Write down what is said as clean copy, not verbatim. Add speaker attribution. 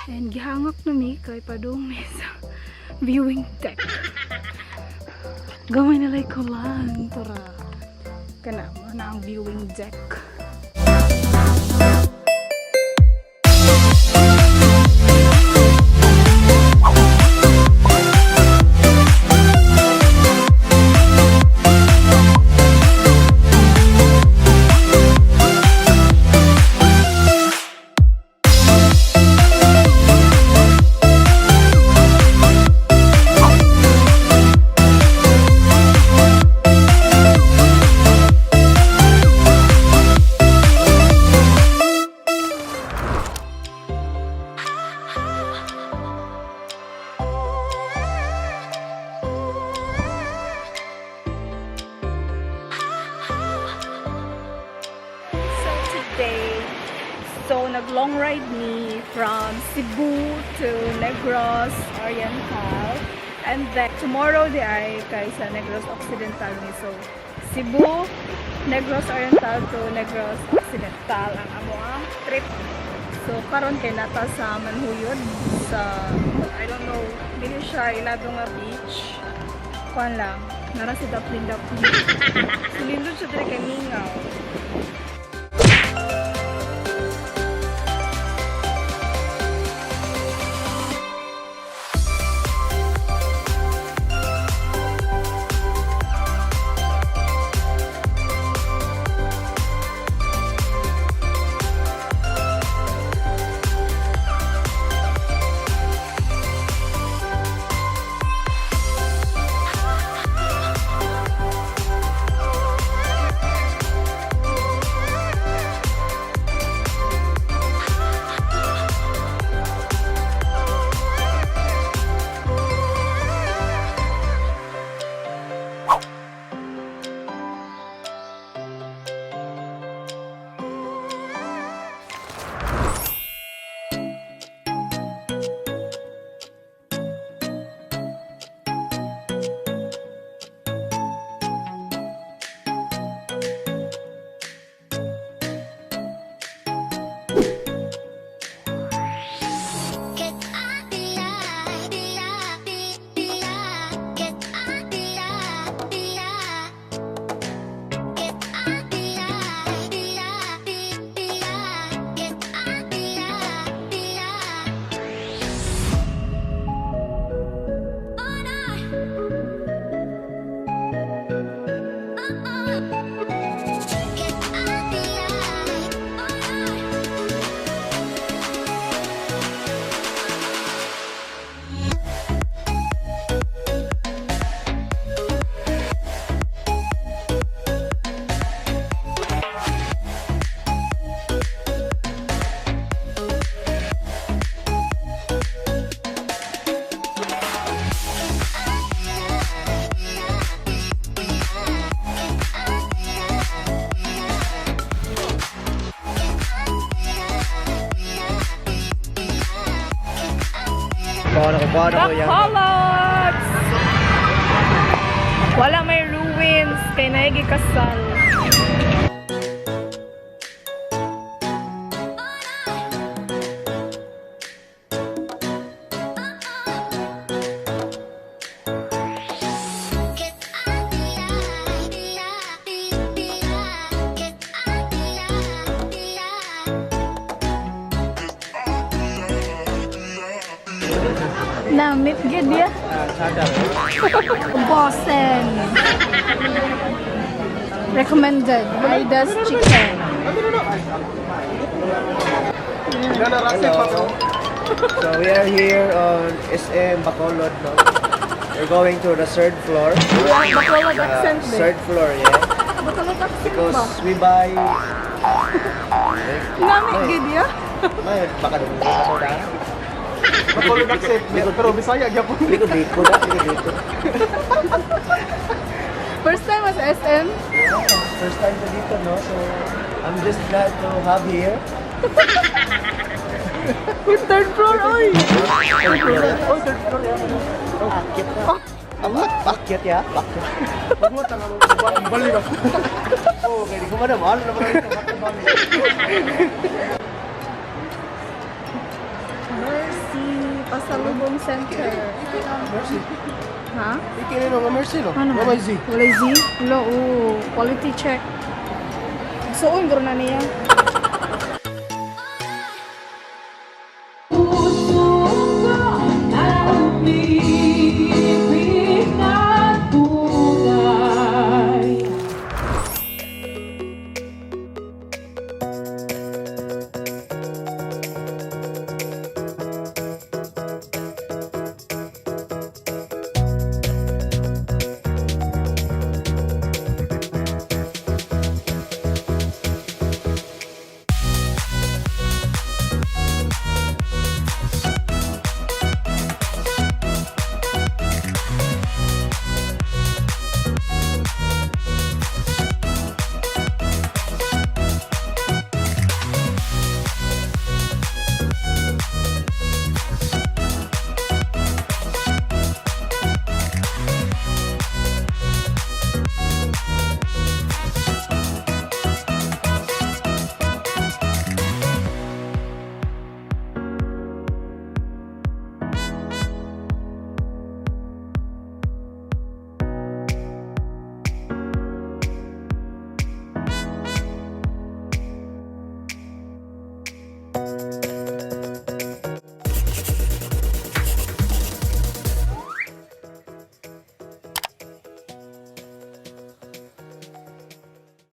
Speaker 1: And gihangak na mi kay padumi sa viewing deck. Gamay na like ko lang para kana mo na ang viewing deck. So, nag-long ride me from Cebu to Negros Oriental. And then, tomorrow di ay kay sa Negros Occidental ni. So, Cebu, Negros Oriental to Negros Occidental ang amoang trip. So, karon kay nata sa Manjuyod sa, I don't know, dili siya ilado nga beach. Kuan lang, nara si Daplin-Daplin. So, lindot siya dili kay Mingaw. Bacolod! Wala may ruins kay naigi kasal. Na meet gid ya. Bossen. Recommended Aidas Chicken.
Speaker 2: Hello. So we are here on SM Bacolod. No? We're going to the third floor.
Speaker 1: Bacolod accent.
Speaker 2: Third floor, yeah.
Speaker 1: Bacolod accent
Speaker 2: Because
Speaker 1: ba?
Speaker 2: we buy.
Speaker 1: Namit gid ya.
Speaker 2: May baka dun ako na.
Speaker 3: Bacolod accent, pero Bisaya gyapon.
Speaker 2: Likod dito na, likod dito.
Speaker 1: First time as SM.
Speaker 2: First time na dito, no? So I'm just glad to have here.
Speaker 1: Yung third floor, oy!
Speaker 2: Third floor.
Speaker 3: Oh, third floor yan.
Speaker 2: Bakit na? Bakit ya? Bakit?
Speaker 3: Wag mo tanga mo balik ako.
Speaker 2: Oh, kaya di ko man mahal na pala ito.
Speaker 1: Nurse. Pasalubong Center.
Speaker 3: Mercy.
Speaker 1: Ha?
Speaker 3: Ikinin no, Mercy no?
Speaker 1: Ano?
Speaker 3: Mamay Z.
Speaker 1: Walay Z? Wala, quality check. Suon, garo na niya.